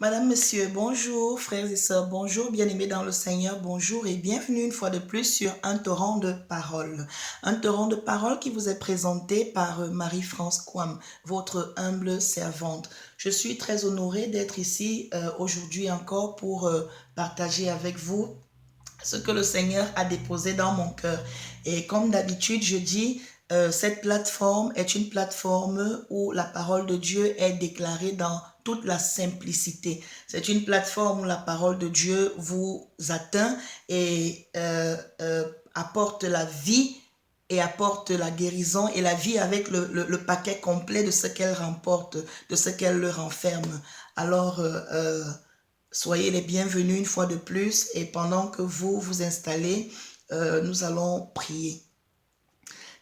Madame, Monsieur, bonjour, frères et sœurs, bonjour, bien-aimés dans le Seigneur, bonjour et bienvenue une fois de plus sur un torrent de parole. Un torrent de parole qui vous est présenté par Marie-France Kouam, votre humble servante. Je suis très honorée d'être ici aujourd'hui encore pour partager avec vous ce que le Seigneur a déposé dans mon cœur. Et comme d'habitude, je dis, cette plateforme est une plateforme où la parole de Dieu est déclarée dans toute la simplicité. C'est une plateforme où la parole de Dieu vous atteint et apporte la vie et apporte la guérison et la vie avec le paquet complet de ce qu'elle remporte, de ce qu'elle le renferme. Alors, soyez les bienvenus une fois de plus et pendant que vous vous installez, nous allons prier.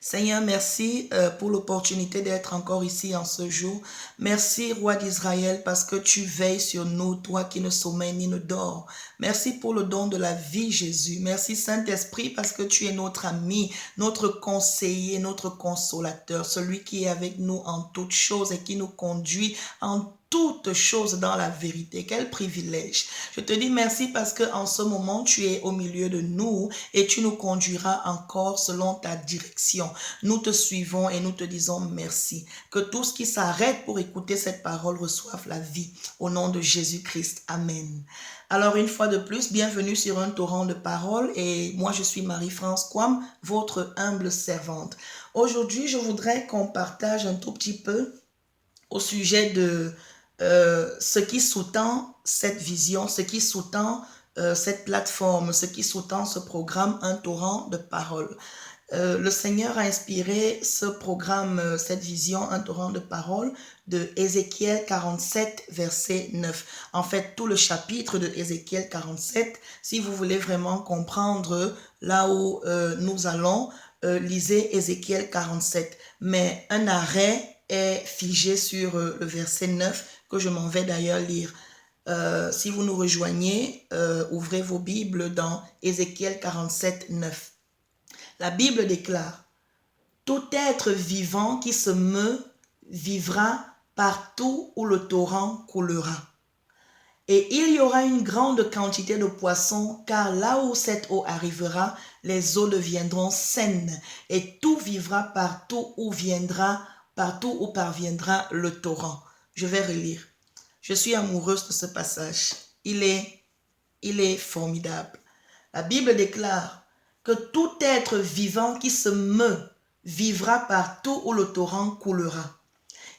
Seigneur, merci pour l'opportunité d'être encore ici en ce jour. Merci, Roi d'Israël, parce que tu veilles sur nous, toi qui ne sommeilles ni ne dors. Merci pour le don de la vie, Jésus. Merci, Saint-Esprit, parce que tu es notre ami, notre conseiller, notre consolateur, celui qui est avec nous en toutes choses et qui nous conduit en toutes choses dans la vérité. Quel privilège. Je te dis merci parce que en ce moment, tu es au milieu de nous et tu nous conduiras encore selon ta direction. Nous te suivons et nous te disons merci. Que tout ce qui s'arrête pour écouter cette parole reçoive la vie. Au nom de Jésus-Christ. Amen. Alors une fois de plus, bienvenue sur un torrent de parole et moi je suis Marie-France Kouam, votre humble servante. Aujourd'hui, je voudrais qu'on partage un tout petit peu au sujet de ce qui sous-tend cette vision, ce qui sous-tend cette plateforme, ce qui sous-tend ce programme, un torrent de parole. Le Seigneur a inspiré ce programme, cette vision, un torrent de parole de Ézéchiel 47, verset 9. En fait, tout le chapitre de Ézéchiel 47, si vous voulez vraiment comprendre là où nous allons, lisez Ézéchiel 47. Mais un arrêt est figé sur le verset 9 que je m'en vais d'ailleurs lire. Si vous nous rejoignez, ouvrez vos Bibles dans Ézéchiel 47, 9. La Bible déclare, tout être vivant qui se meut vivra partout où le torrent coulera. Et il y aura une grande quantité de poissons, car là où cette eau arrivera, les eaux deviendront saines, et tout vivra partout où parviendra le torrent. Je vais relire. Je suis amoureuse de ce passage. Il est formidable. La Bible déclare que tout être vivant qui se meut vivra partout où le torrent coulera.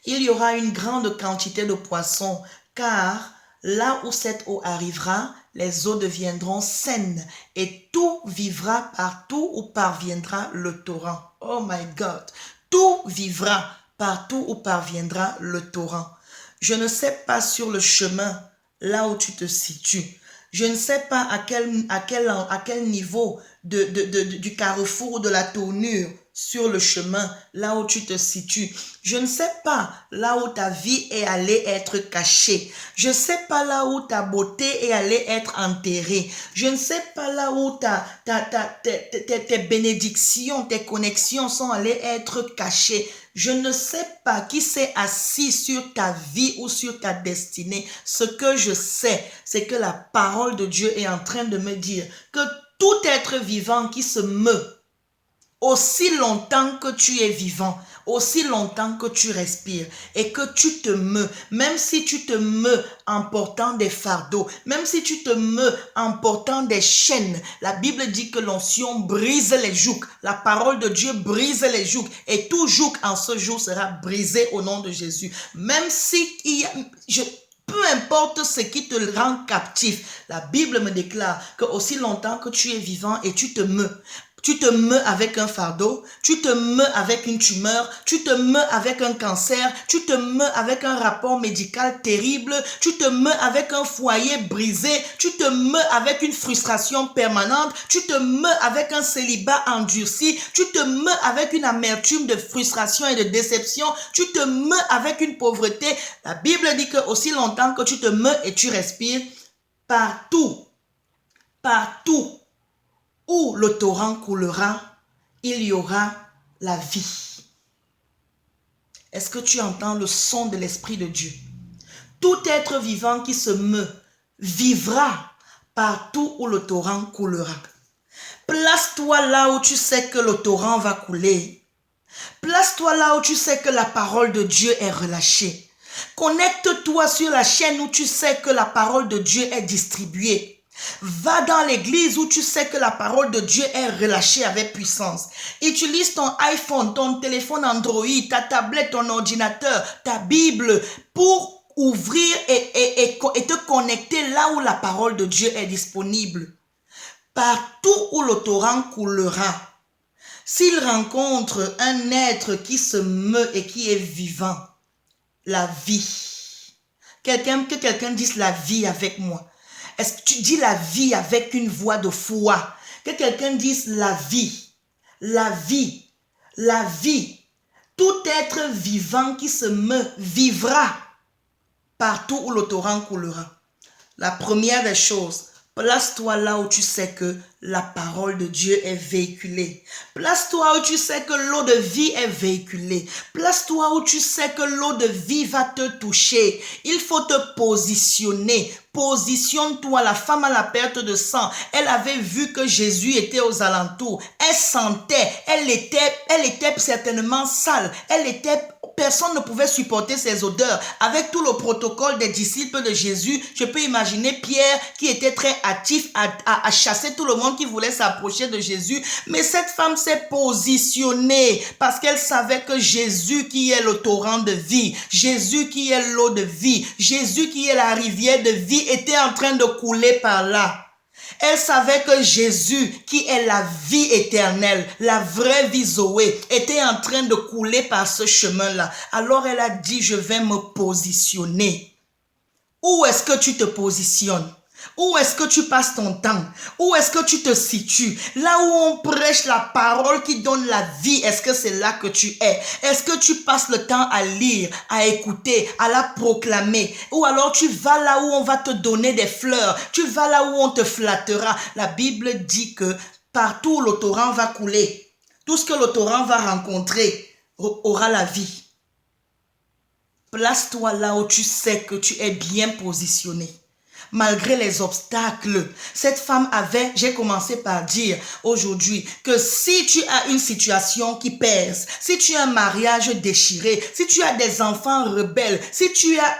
Il y aura une grande quantité de poissons, car là où cette eau arrivera, les eaux deviendront saines et tout vivra partout où parviendra le torrent. Oh my God! Tout vivra partout où parviendra le torrent. Je ne sais pas sur le chemin, là où tu te situes. Je ne sais pas à quel niveau du carrefour ou de la tournure sur le chemin, là où tu te situes. Je ne sais pas là où ta vie est allée être cachée. Je ne sais pas là où ta beauté est allée être enterrée. Je ne sais pas là où tes bénédictions, tes connexions sont allées être cachées. Je ne sais pas qui s'est assis sur ta vie ou sur ta destinée. Ce que je sais, c'est que la parole de Dieu est en train de me dire que tout être vivant qui se meut, aussi longtemps que tu es vivant, aussi longtemps que tu respires et que tu te meus, même si tu te meus en portant des fardeaux, même si tu te meus en portant des chaînes, la Bible dit que l'onction brise les jougs. La parole de Dieu brise les jougs et tout joug en ce jour sera brisé au nom de Jésus. Même si peu importe ce qui te rend captif, la Bible me déclare que aussi longtemps que tu es vivant et tu te meus avec un fardeau, tu te meus avec une tumeur, tu te meus avec un cancer, tu te meus avec un rapport médical terrible, tu te meus avec un foyer brisé, tu te meus avec une frustration permanente, tu te meus avec un célibat endurci, tu te meus avec une amertume de frustration et de déception, tu te meus avec une pauvreté. La Bible dit que aussi longtemps que tu te meus et tu respires, partout où le torrent coulera, il y aura la vie. Est-ce que tu entends le son de l'Esprit de Dieu? Tout être vivant qui se meut vivra partout où le torrent coulera. Place-toi là où tu sais que le torrent va couler. Place-toi là où tu sais que la parole de Dieu est relâchée. Connecte-toi sur la chaîne où tu sais que la parole de Dieu est distribuée. Va dans l'église où tu sais que la parole de Dieu est relâchée avec puissance. Utilise ton iPhone, ton téléphone Android, ta tablette, ton ordinateur, ta Bible pour ouvrir et te connecter là où la parole de Dieu est disponible. Partout où le torrent coulera, s'il rencontre un être qui se meut et qui est vivant, la vie. Que quelqu'un dise la vie avec moi. Est-ce que tu dis la vie avec une voix de foi? Que quelqu'un dise la vie, la vie, la vie. Tout être vivant qui se meut vivra partout où le torrent coulera. La première des choses, place-toi là où tu sais que la parole de Dieu est véhiculée. Place-toi où tu sais que l'eau de vie est véhiculée. Place-toi où tu sais que l'eau de vie va te toucher. Il faut te positionner. Positionne-toi. La femme à la perte de sang, elle avait vu que Jésus était aux alentours. Elle sentait, elle était certainement sale. Personne ne pouvait supporter ses odeurs. Avec tout le protocole des disciples de Jésus, je peux imaginer Pierre qui était très actif à chasser tout le monde qui voulait s'approcher de Jésus. Mais cette femme s'est positionnée parce qu'elle savait que Jésus qui est le torrent de vie, Jésus qui est l'eau de vie, Jésus qui est la rivière de vie était en train de couler par là. Elle savait que Jésus, qui est la vie éternelle, la vraie vie Zoé, était en train de couler par ce chemin-là. Alors elle a dit, je vais me positionner. Où est-ce que tu te positionnes? Où est-ce que tu passes ton temps? Où est-ce que tu te situes? Là où on prêche la parole qui donne la vie, est-ce que c'est là que tu es? Est-ce que tu passes le temps à lire, à écouter, à la proclamer? Ou alors tu vas là où on va te donner des fleurs, tu vas là où on te flattera. La Bible dit que partout où le torrent va couler, tout ce que le torrent va rencontrer aura la vie. Place-toi là où tu sais que tu es bien positionné. Malgré les obstacles, cette femme avait, j'ai commencé par dire aujourd'hui, que si tu as une situation qui pèse, si tu as un mariage déchiré, si tu as des enfants rebelles, si tu as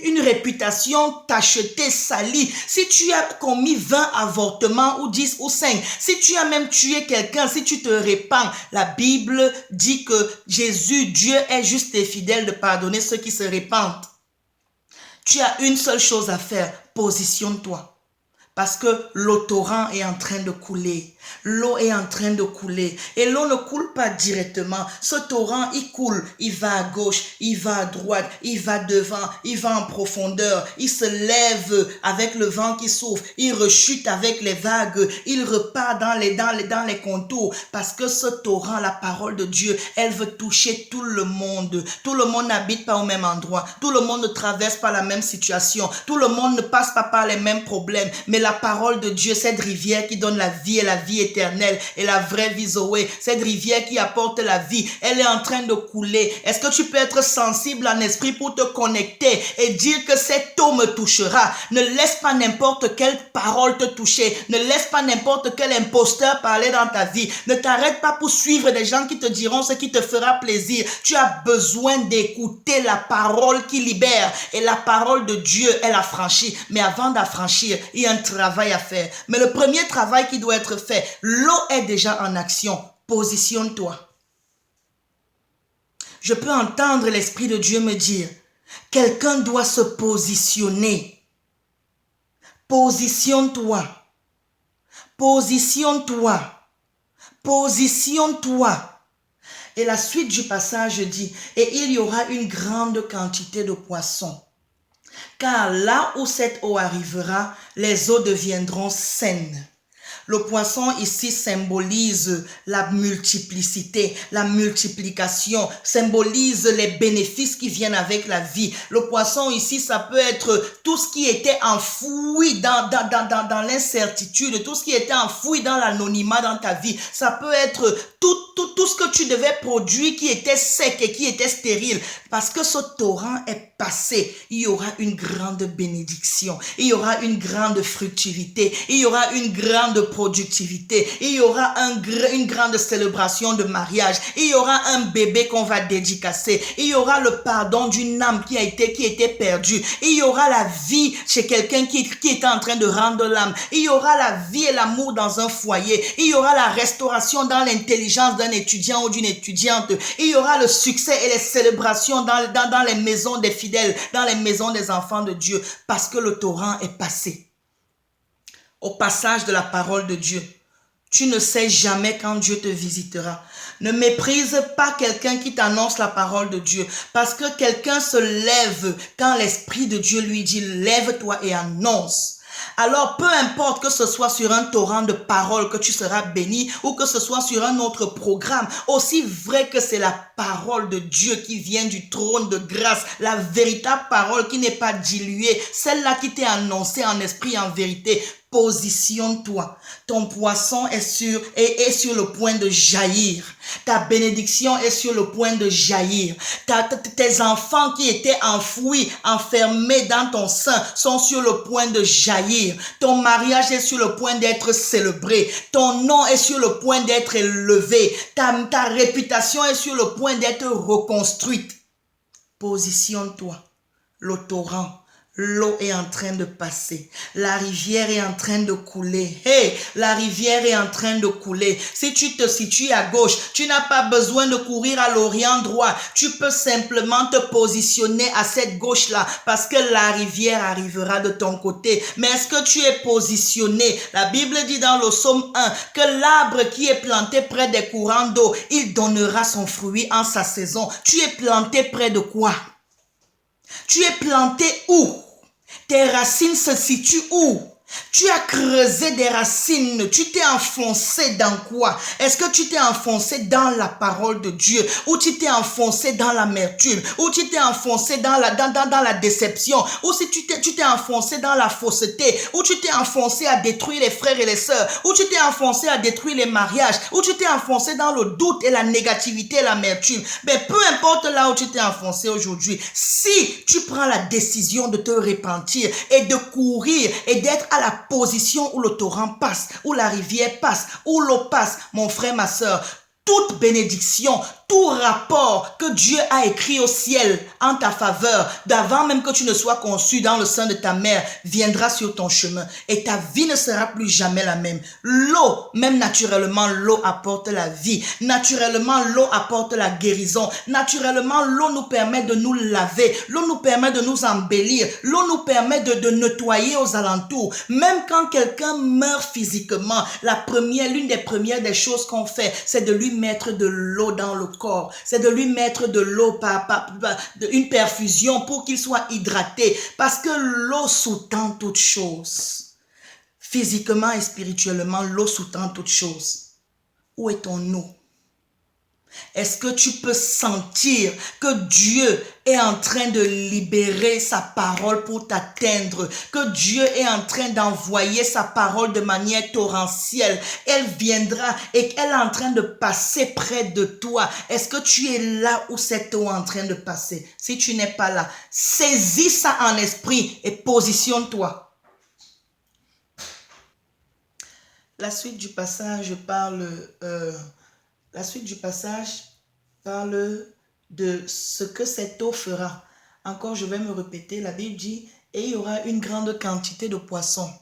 une réputation tachetée, salie, si tu as commis 20 avortements ou 10 ou 5, si tu as même tué quelqu'un, si tu te répands, la Bible dit que Jésus, Dieu est juste et fidèle de pardonner ceux qui se répandent. Tu as une seule chose à faire, positionne-toi. Parce que le torrent est en train de couler. L'eau est en train de couler. Et l'eau ne coule pas directement. Ce torrent, il coule. Il va à gauche, il va à droite, il va devant, il va en profondeur. Il se lève avec le vent qui souffle. Il rechute avec les vagues. Il repart dans les contours. Parce que ce torrent, la parole de Dieu, elle veut toucher tout le monde. Tout le monde n'habite pas au même endroit. Tout le monde ne traverse pas la même situation. Tout le monde ne passe pas par les mêmes problèmes. Mais la parole de Dieu, cette rivière qui donne la vie et la vie éternelle et la vraie vie Zoé, cette rivière qui apporte la vie, elle est en train de couler. Est-ce que tu peux être sensible en esprit pour te connecter et dire que cette eau me touchera? Ne laisse pas n'importe quelle parole te toucher. Ne laisse pas n'importe quel imposteur parler dans ta vie. Ne t'arrête pas pour suivre des gens qui te diront ce qui te fera plaisir. Tu as besoin d'écouter la parole qui libère et la parole de Dieu, elle affranchit. Mais avant d'affranchir, il y a un travail à faire. Mais le premier travail qui doit être fait, l'eau est déjà en action. Positionne-toi. Je peux entendre l'Esprit de Dieu me dire, quelqu'un doit se positionner. Positionne-toi. Positionne-toi. Positionne-toi. Et la suite du passage dit, et il y aura une grande quantité de poissons. Car là où cette eau arrivera, les eaux deviendront saines. Le poisson ici symbolise la multiplicité, la multiplication, symbolise les bénéfices qui viennent avec la vie. Le poisson ici, ça peut être tout ce qui était enfoui dans l'incertitude, tout ce qui était enfoui dans l'anonymat dans ta vie. Ça peut être tout tout ce que tu devais produire qui était sec et qui était stérile. Parce que ce torrent est passé, il y aura une grande bénédiction, il y aura une grande fructivité, il y aura une grande productivité, il y aura une grande célébration de mariage, il y aura un bébé qu'on va dédicacer, il y aura le pardon d'une âme qui était perdue, il y aura la vie chez quelqu'un qui est en train de rendre l'âme, il y aura la vie et l'amour dans un foyer, il y aura la restauration dans l'intelligence d'un étudiant ou d'une étudiante, il y aura le succès et les célébrations dans les maisons des fidèles, dans les maisons des enfants de Dieu, parce que le torrent est passé. Au passage de la parole de Dieu, tu ne sais jamais quand Dieu te visitera. Ne méprise pas quelqu'un qui t'annonce la parole de Dieu, parce que quelqu'un se lève quand l'Esprit de Dieu lui dit « Lève-toi et annonce ». Alors, peu importe que ce soit sur un torrent de paroles que tu seras béni ou que ce soit sur un autre programme, aussi vrai que c'est la parole de Dieu qui vient du trône de grâce, la véritable parole qui n'est pas diluée, celle-là qui t'est annoncée en esprit et en vérité, positionne-toi. Ton poisson est sur le point de jaillir. Ta bénédiction est sur le point de jaillir. Tes enfants qui étaient enfouis, enfermés dans ton sein, sont sur le point de jaillir. Ton mariage est sur le point d'être célébré. Ton nom est sur le point d'être élevé. Ta réputation est sur le point d'être reconstruite. Positionne-toi. Le torrent. L'eau est en train de passer. La rivière est en train de couler. Hey, la rivière est en train de couler. Si tu te situes à gauche, tu n'as pas besoin de courir à l'orient droit. Tu peux simplement te positionner à cette gauche-là parce que la rivière arrivera de ton côté. Mais est-ce que tu es positionné? La Bible dit dans le psaume 1 que l'arbre qui est planté près des courants d'eau, il donnera son fruit en sa saison. Tu es planté près de quoi? Tu es planté où? Tes racines se situent où? Tu as creusé des racines, tu t'es enfoncé dans quoi? Est-ce que tu t'es enfoncé dans la parole de Dieu? Ou tu t'es enfoncé dans l'amertume? Ou tu t'es enfoncé dans la déception? Ou si tu t'es enfoncé dans la fausseté? Ou tu t'es enfoncé à détruire les frères et les sœurs? Ou tu t'es enfoncé à détruire les mariages? Ou tu t'es enfoncé dans le doute et la négativité et l'amertume? Mais peu importe là où tu t'es enfoncé aujourd'hui, si tu prends la décision de te repentir et de courir et d'être à la position où le torrent passe, où la rivière passe, où l'eau passe, mon frère, ma soeur, toute bénédiction, tout rapport que Dieu a écrit au ciel en ta faveur, d'avant même que tu ne sois conçu dans le sein de ta mère, viendra sur ton chemin et ta vie ne sera plus jamais la même. L'eau, même naturellement, l'eau apporte la vie. Naturellement, l'eau apporte la guérison. Naturellement, l'eau nous permet de nous laver. L'eau nous permet de nous embellir. L'eau nous permet de nettoyer aux alentours. Même quand quelqu'un meurt physiquement, l'une des premières des choses qu'on fait, c'est de lui mettre de l'eau dans le corps, c'est de lui mettre de l'eau une perfusion pour qu'il soit hydraté, parce que l'eau sous-tend toutes choses. Physiquement et spirituellement, l'eau sous-tend toutes choses. Où est ton eau? Est-ce que tu peux sentir que Dieu est en train de libérer sa parole pour t'atteindre, que Dieu est en train d'envoyer sa parole de manière torrentielle? Elle viendra et elle est en train de passer près de toi. Est-ce que tu es là où cette eau est en train de passer? Si tu n'es pas là, saisis ça en esprit et positionne-toi. La suite du passage parle de ce que cette eau fera. Encore, je vais me répéter, la Bible dit, et il y aura une grande quantité de poissons.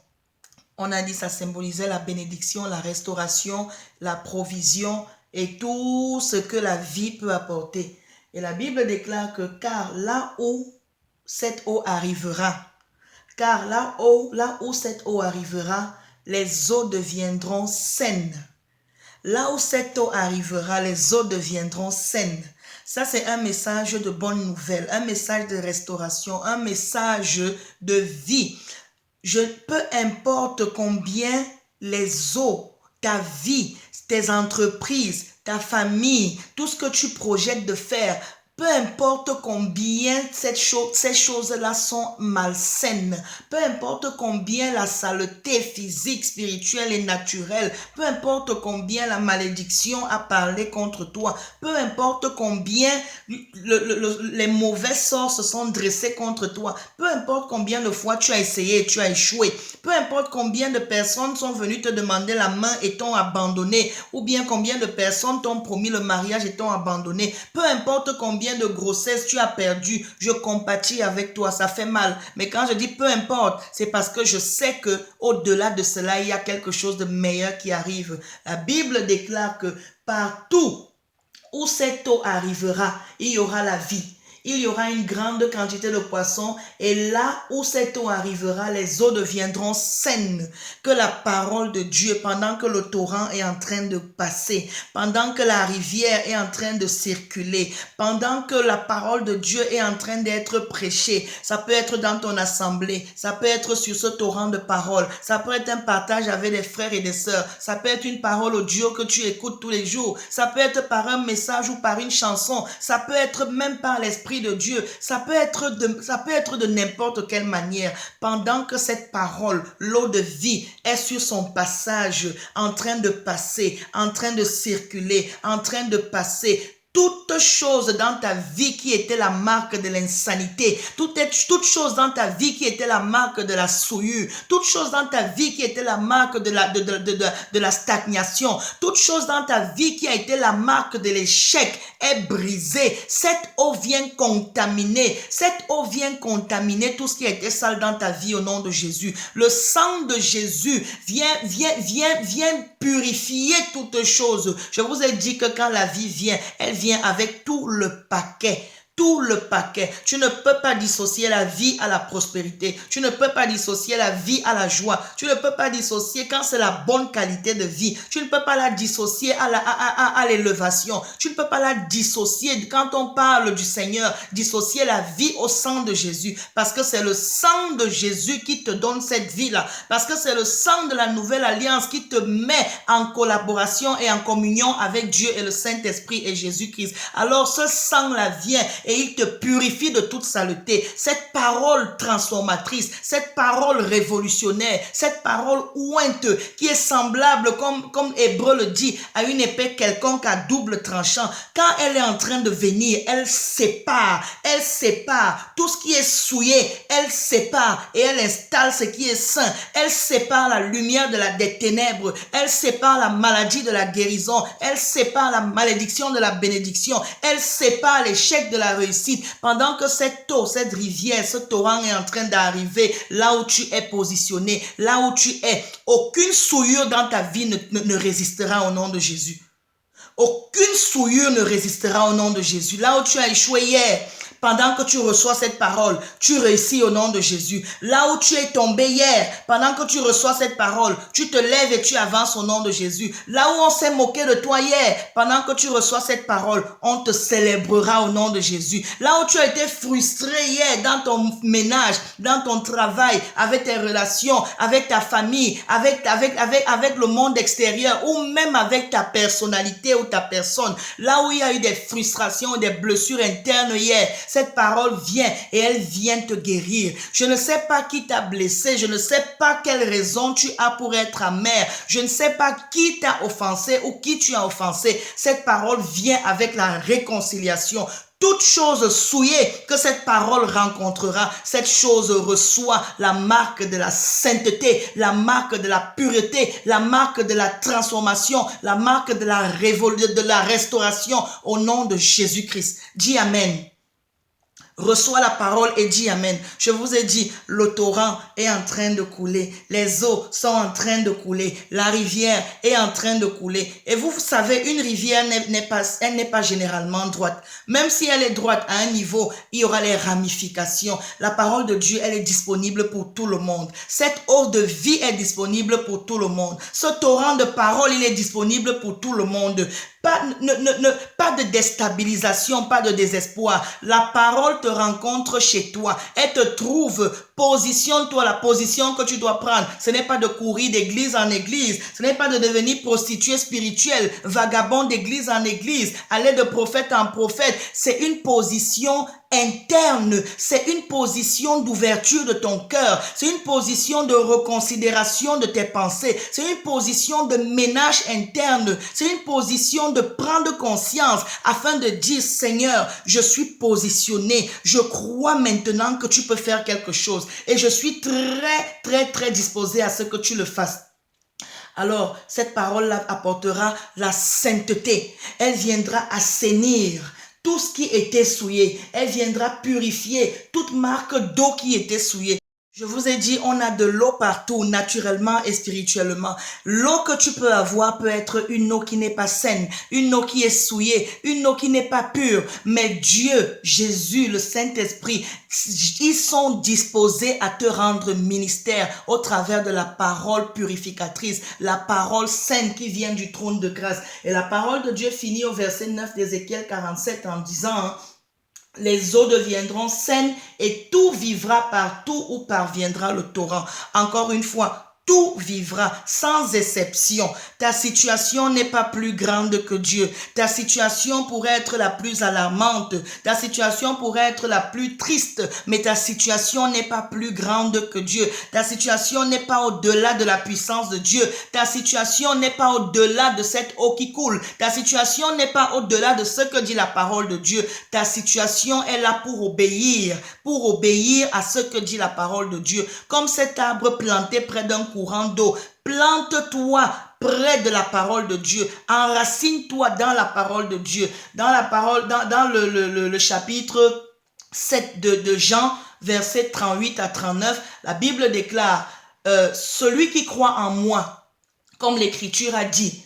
On a dit ça symbolisait la bénédiction, la restauration, la provision et tout ce que la vie peut apporter. Et la Bible déclare que car là où cette eau arrivera, les eaux deviendront saines. Là où cette eau arrivera, les eaux deviendront saines. Ça, c'est un message de bonne nouvelle, un message de restauration, un message de vie. Peu importe combien les eaux, ta vie, tes entreprises, ta famille, tout ce que tu projettes de faire Peu importe combien ces choses-là sont malsaines, peu importe combien la saleté physique, spirituelle et naturelle, peu importe combien la malédiction a parlé contre toi, peu importe combien les mauvais sorts se sont dressés contre toi, peu importe combien de fois tu as essayé et tu as échoué, peu importe combien de personnes sont venues te demander la main et t'ont abandonné, ou bien combien de personnes t'ont promis le mariage et t'ont abandonné, peu importe combien de grossesses tu as perdu, je compatis avec toi, ça fait mal. Mais quand je dis peu importe, c'est parce que je sais que au-delà de cela, il y a quelque chose de meilleur qui arrive. La Bible déclare que partout où cette eau arrivera, il y aura la vie. Il y aura une grande quantité de poissons et là où cette eau arrivera, les eaux deviendront saines. Que la parole de Dieu, pendant que le torrent est en train de passer, pendant que la rivière est en train de circuler, pendant que la parole de Dieu est en train d'être prêchée, ça peut être dans ton assemblée, ça peut être sur ce torrent de parole, ça peut être un partage avec des frères et des sœurs, ça peut être une parole audio que tu écoutes tous les jours, ça peut être par un message ou par une chanson, ça peut être même par l'esprit de Dieu, ça peut être de n'importe quelle manière. Pendant que cette parole, l'eau de vie, est sur son passage, en train de passer, en train de circuler, en train de passer, toute chose dans ta vie qui était la marque de l'insanité, toute chose dans ta vie qui était la marque de la souillure, toute chose dans ta vie qui était la marque de la stagnation, toute chose dans ta vie qui a été la marque de l'échec est brisée. Cette eau vient contaminer, tout ce qui a été sale dans ta vie au nom de Jésus. Le sang de Jésus vient purifier toutes choses. Je vous ai dit que quand la vie vient, elle vient avec tout le paquet. Tout le paquet. Tu ne peux pas dissocier la vie à la prospérité. Tu ne peux pas dissocier la vie à la joie. Tu ne peux pas dissocier quand c'est la bonne qualité de vie. Tu ne peux pas la dissocier à l'élévation. Tu ne peux pas la dissocier quand on parle du Seigneur, dissocier la vie au sang de Jésus. Parce que c'est le sang de Jésus qui te donne cette vie-là. Parce que c'est le sang de la nouvelle alliance qui te met en collaboration et en communion avec Dieu et le Saint-Esprit et Jésus-Christ. Alors ce sang-là vient et il te purifie de toute saleté. Cette parole transformatrice, cette parole révolutionnaire, cette parole ointe qui est semblable, comme Hébreu le dit, à une épée quelconque à double tranchant. Quand elle est en train de venir, elle sépare tout ce qui est souillé, elle sépare et elle installe ce qui est saint. Elle sépare la lumière des ténèbres, elle sépare la maladie de la guérison, elle sépare la malédiction de la bénédiction, elle sépare l'échec de la réussite. Pendant que cette eau, cette rivière, ce torrent est en train d'arriver là où tu es positionné, là où tu es, aucune souillure dans ta vie ne résistera au nom de Jésus. Aucune souillure ne résistera au nom de Jésus. Là où tu as échoué hier, pendant que tu reçois cette parole, tu réussis au nom de Jésus. Là où tu es tombé hier, pendant que tu reçois cette parole, tu te lèves et tu avances au nom de Jésus. Là où on s'est moqué de toi hier, pendant que tu reçois cette parole, on te célébrera au nom de Jésus. Là où tu as été frustré hier dans ton ménage, dans ton travail, avec tes relations, avec ta famille, avec le monde extérieur ou même avec ta personnalité ou ta personne, là où il y a eu des frustrations ou des blessures internes hier, cette parole vient et elle vient te guérir. Je ne sais pas qui t'a blessé, je ne sais pas quelle raison tu as pour être amer, je ne sais pas qui t'a offensé ou qui tu as offensé. Cette parole vient avec la réconciliation. Toute chose souillée que cette parole rencontrera, cette chose reçoit la marque de la sainteté, la marque de la pureté, la marque de la transformation, la marque de la restauration au nom de Jésus-Christ. Dis Amen. Reçois la parole et dis Amen. Je vous ai dit, le torrent est en train de couler. Les eaux sont en train de couler. La rivière est en train de couler. Et vous savez, une rivière n'est pas généralement droite. Même si elle est droite à un niveau, il y aura les ramifications. La parole de Dieu, elle est disponible pour tout le monde. Cette eau de vie est disponible pour tout le monde. Ce torrent de parole, il est disponible pour tout le monde. Pas de déstabilisation, pas de désespoir. La parole te rencontre chez toi. Elle te trouve. Positionne-toi, la position que tu dois prendre. Ce n'est pas de courir d'église en église. Ce n'est pas de devenir prostituée spirituelle, vagabond d'église en église, aller de prophète en prophète. C'est une position interne. C'est une position d'ouverture de ton cœur. C'est une position de reconsidération de tes pensées. C'est une position de ménage interne. C'est une position de prendre conscience afin de dire, Seigneur, je suis positionné. Je crois maintenant que tu peux faire quelque chose. Et je suis très disposé à ce que tu le fasses. Alors, cette parole-là apportera la sainteté. Elle viendra assainir tout ce qui était souillé. Elle viendra purifier toute marque d'eau qui était souillée. Je vous ai dit, on a de l'eau partout, naturellement et spirituellement. L'eau que tu peux avoir peut être une eau qui n'est pas saine, une eau qui est souillée, une eau qui n'est pas pure. Mais Dieu, Jésus, le Saint-Esprit, ils sont disposés à te rendre ministère au travers de la parole purificatrice, la parole saine qui vient du trône de grâce. Et la parole de Dieu finit au verset 9 d'Ézéchiel 47 en disant... Les eaux deviendront saines et tout vivra partout où parviendra le torrent. Encore une fois, tout vivra sans exception. Ta situation n'est pas plus grande que Dieu. Ta situation pourrait être la plus alarmante. Ta situation pourrait être la plus triste. Mais ta situation n'est pas plus grande que Dieu. Ta situation n'est pas au-delà de la puissance de Dieu. Ta situation n'est pas au-delà de cette eau qui coule. Ta situation n'est pas au-delà de ce que dit la parole de Dieu. Ta situation est là pour obéir à ce que dit la parole de Dieu. Comme cet arbre planté près d'un courant d'eau. Plante-toi près de la parole de Dieu. Enracine-toi dans la parole de Dieu. Dans la parole, dans le chapitre 7 de Jean, versets 38 à 39, la Bible déclare, celui qui croit en moi, comme l'Écriture a dit,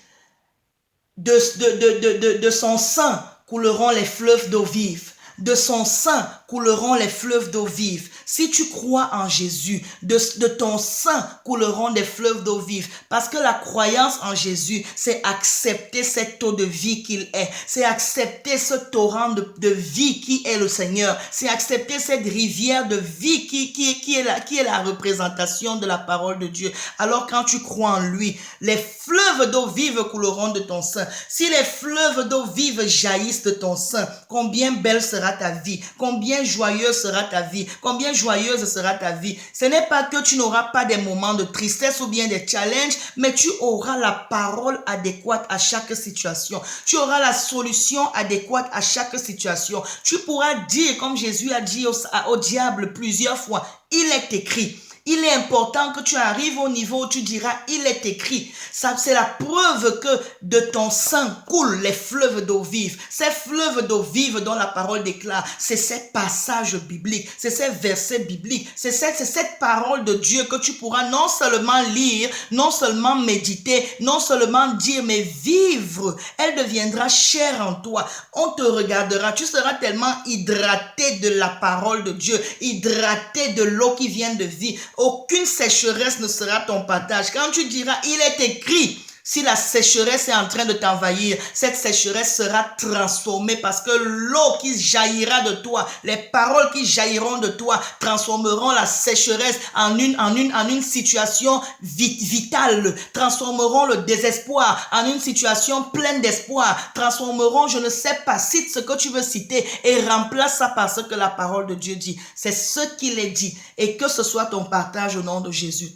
de son sang couleront les fleuves d'eau vive. De son sang couleront les fleuves d'eau vive. Si tu crois en Jésus, de ton sang couleront des fleuves d'eau vive. Parce que la croyance en Jésus, c'est accepter cette eau de vie qu'il est. C'est accepter ce torrent de vie qui est le Seigneur. C'est accepter cette rivière de vie qui est la représentation de la parole de Dieu. Alors quand tu crois en lui, les fleuves d'eau vive couleront de ton sein. Si les fleuves d'eau vive jaillissent de ton sein, combien belle sera ta vie, combien joyeuse sera ta vie, combien joyeuse sera ta vie. Ce n'est pas que tu n'auras pas des moments de tristesse ou bien des challenges, mais tu auras la parole adéquate à chaque situation. Tu auras la solution adéquate à chaque situation. Tu pourras dire, comme Jésus a dit au diable plusieurs fois, il est écrit. Il est important que tu arrives au niveau où tu diras, il est écrit. Ça, c'est la preuve que de ton sang coulent les fleuves d'eau vive. Ces fleuves d'eau vive dont la parole déclare, c'est ces passages bibliques, c'est ces versets bibliques, c'est cette parole de Dieu que tu pourras non seulement lire, non seulement méditer, non seulement dire, mais vivre. Elle deviendra chère en toi. On te regardera. Tu seras tellement hydraté de la parole de Dieu, hydraté de l'eau qui vient de vie. Aucune sécheresse ne sera ton partage. Quand tu diras, il est écrit, si la sécheresse est en train de t'envahir, cette sécheresse sera transformée parce que l'eau qui jaillira de toi, les paroles qui jailliront de toi, transformeront la sécheresse en une situation vitale, transformeront le désespoir en une situation pleine d'espoir, transformeront, je ne sais pas, cite ce que tu veux citer et remplace ça par ce que la parole de Dieu dit. C'est ce qu'il est dit et que ce soit ton partage au nom de Jésus.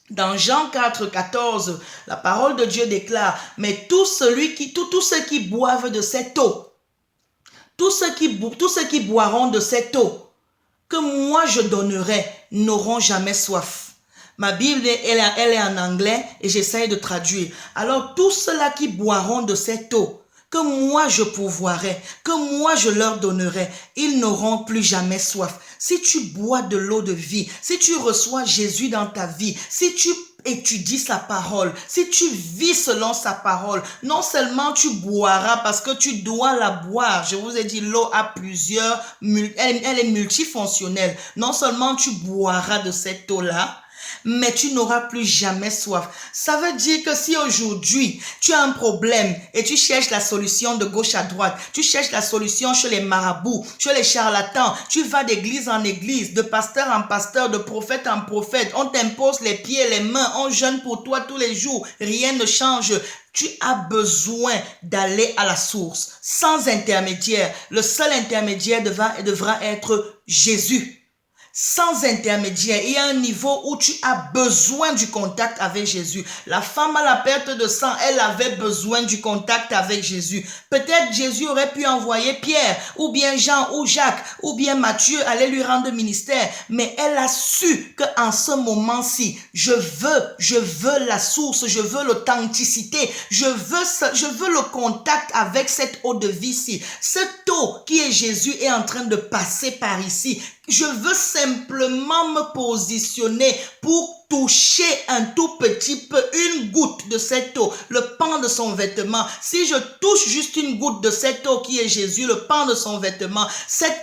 Dans Jean 4, 14, la parole de Dieu déclare, mais tous ceux qui boivent de cette eau, tous ceux qui boiront de cette eau, que moi je donnerai, n'auront jamais soif. Ma Bible, elle est en anglais et j'essaie de traduire. Alors tous ceux-là qui boiront de cette eau, que moi je pourvoirai, que moi je leur donnerai, ils n'auront plus jamais soif. Si tu bois de l'eau de vie, si tu reçois Jésus dans ta vie, si tu étudies sa parole, si tu vis selon sa parole, non seulement tu boiras parce que tu dois la boire. Je vous ai dit, l'eau a elle est multifonctionnelle. Non seulement tu boiras de cette eau-là, mais tu n'auras plus jamais soif. Ça veut dire que si aujourd'hui tu as un problème et tu cherches la solution de gauche à droite, tu cherches la solution chez les marabouts, chez les charlatans, tu vas d'église en église, de pasteur en pasteur, de prophète en prophète, on t'impose les pieds et les mains, on jeûne pour toi tous les jours, rien ne change. Tu as besoin d'aller à la source, sans intermédiaire. Le seul intermédiaire devra être Jésus. Sans intermédiaire, il y a un niveau où tu as besoin du contact avec Jésus. La femme à la perte de sang, elle avait besoin du contact avec Jésus. Peut-être Jésus aurait pu envoyer Pierre, ou bien Jean, ou Jacques, ou bien Matthieu aller lui rendre ministère. Mais elle a su qu'en ce moment-ci, je veux la source, je veux l'authenticité, je veux le contact avec cette eau de vie-ci. Cette eau qui est Jésus est en train de passer par ici. Je veux simplement me positionner pour toucher un tout petit peu, une goutte de cette eau, le pan de son vêtement. Si je touche juste une goutte de cette eau qui est Jésus, le pan de son vêtement,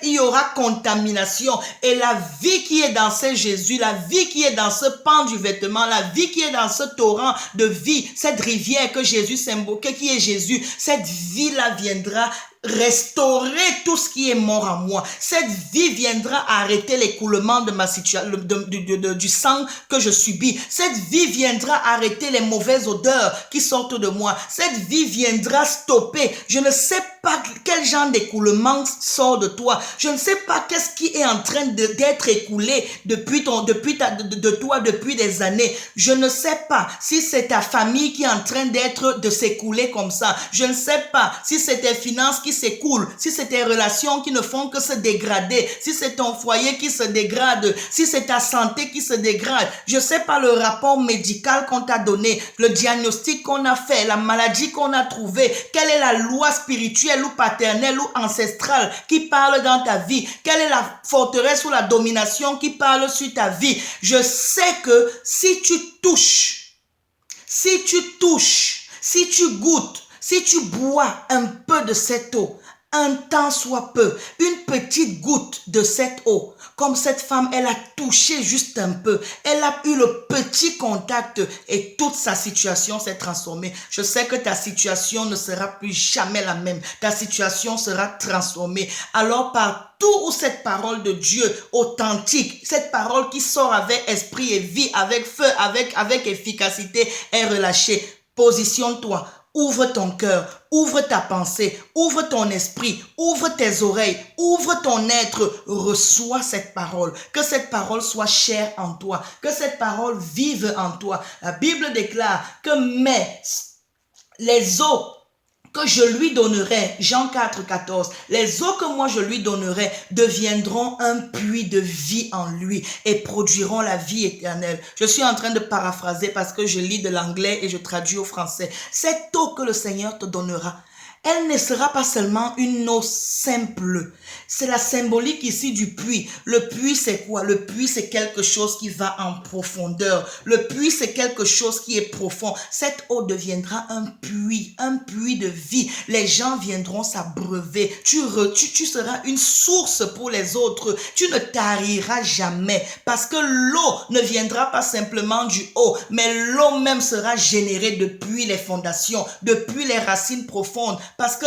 il y aura contamination. Et la vie qui est dans ce Jésus, la vie qui est dans ce pan du vêtement, la vie qui est dans ce torrent de vie, cette rivière que Jésus symbole, qui est Jésus, cette vie-là viendra restaurer tout ce qui est mort en moi. Cette vie viendra arrêter l'écoulement de ma situation, du sang que je subis. Cette vie viendra arrêter les mauvaises odeurs qui sortent de moi. Cette vie viendra stopper. Je ne sais pas quel genre d'écoulement sort de toi. Je ne sais pas qu'est-ce qui est en train d'être écoulé depuis toi depuis des années. Je ne sais pas si c'est ta famille qui est en train de s'écouler comme ça. Je ne sais pas si c'est tes finances qui s'écoulent, si c'est tes relations qui ne font que se dégrader, si c'est ton foyer qui se dégrade, si c'est ta santé qui se dégrade. Je ne sais pas le rapport médical qu'on t'a donné, le diagnostic qu'on a fait, la maladie qu'on a trouvée, quelle est la loi spirituelle ou paternelle ou ancestrale qui parle dans ta vie, quelle est la forteresse ou la domination qui parle sur ta vie. Je sais que si tu touches, si tu goûtes, si tu bois un peu de cette eau, un temps soit peu, une petite goutte de cette eau, comme cette femme, elle a touché juste un peu, elle a eu le petit contact et toute sa situation s'est transformée. Je sais que ta situation ne sera plus jamais la même, ta situation sera transformée. Alors partout où cette parole de Dieu authentique, cette parole qui sort avec esprit et vie, avec feu, avec efficacité est relâchée, positionne-toi. Ouvre ton cœur, ouvre ta pensée, ouvre ton esprit, ouvre tes oreilles, ouvre ton être, reçois cette parole. Que cette parole soit chère en toi, que cette parole vive en toi. La Bible déclare que les eaux que je lui donnerai, Jean 4, 14, les eaux que moi je lui donnerai deviendront un puits de vie en lui et produiront la vie éternelle. Je suis en train de paraphraser parce que je lis de l'anglais et je traduis au français. Cette eau que le Seigneur te donnera, elle ne sera pas seulement une eau simple. C'est la symbolique ici du puits. Le puits, c'est quoi? Le puits, c'est quelque chose qui va en profondeur. Le puits, c'est quelque chose qui est profond. Cette eau deviendra un puits de vie. Les gens viendront s'abreuver. Tu seras une source pour les autres. Tu ne tariras jamais parce que l'eau ne viendra pas simplement du haut, mais l'eau même sera générée depuis les fondations, depuis les racines profondes. Parce que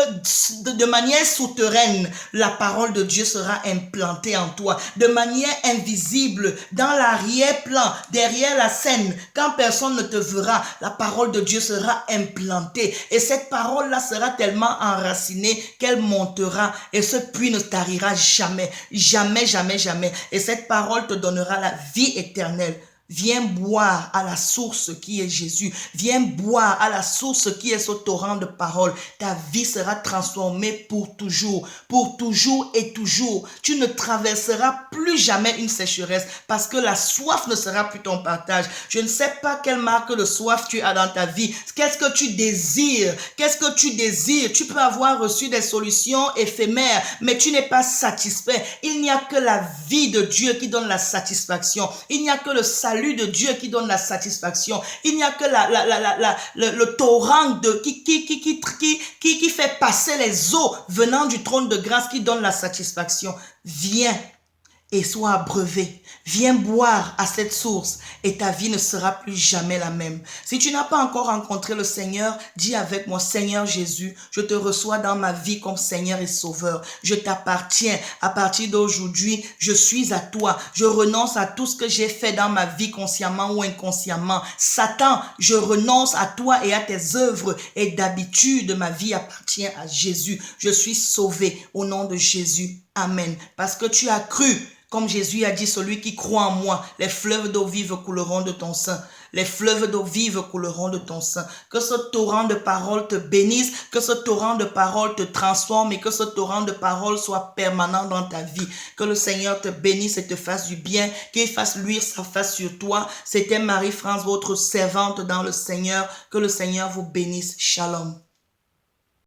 de manière souterraine, la parole de Dieu sera implantée en toi. De manière invisible, dans l'arrière-plan, derrière la scène, quand personne ne te verra, la parole de Dieu sera implantée. Et cette parole-là sera tellement enracinée qu'elle montera. Et ce puits ne tarira jamais. Jamais, jamais, jamais. Et cette parole te donnera la vie éternelle. Viens boire à la source qui est Jésus. Viens boire à la source qui est ce torrent de parole. Ta vie sera transformée pour toujours et toujours. Tu ne traverseras plus jamais une sécheresse parce que la soif ne sera plus ton partage. Je ne sais pas quelle marque de soif tu as dans ta vie. Qu'est-ce que tu désires? Qu'est-ce que tu désires? Tu peux avoir reçu des solutions éphémères, mais tu n'es pas satisfait. Il n'y a que la vie de Dieu qui donne la satisfaction. Il n'y a que le salut de Dieu qui donne la satisfaction. Il n'y a que le torrent qui fait passer les eaux venant du trône de grâce qui donne la satisfaction. Viens et sois abreuvé. Viens boire à cette source et ta vie ne sera plus jamais la même. Si tu n'as pas encore rencontré le Seigneur, dis avec moi, Seigneur Jésus, je te reçois dans ma vie comme Seigneur et Sauveur. Je t'appartiens. À partir d'aujourd'hui, je suis à toi. Je renonce à tout ce que j'ai fait dans ma vie consciemment ou inconsciemment. Satan, je renonce à toi et à tes œuvres et d'habitude, ma vie appartient à Jésus. Je suis sauvé au nom de Jésus. Amen. Parce que tu as cru. Comme Jésus a dit, celui qui croit en moi, les fleuves d'eau vive couleront de ton sein. Les fleuves d'eau vive couleront de ton sein. Que ce torrent de parole te bénisse, que ce torrent de parole te transforme et que ce torrent de parole soit permanent dans ta vie. Que le Seigneur te bénisse et te fasse du bien, qu'il fasse luire sa face sur toi. C'était Marie-France, votre servante dans le Seigneur. Que le Seigneur vous bénisse. Shalom.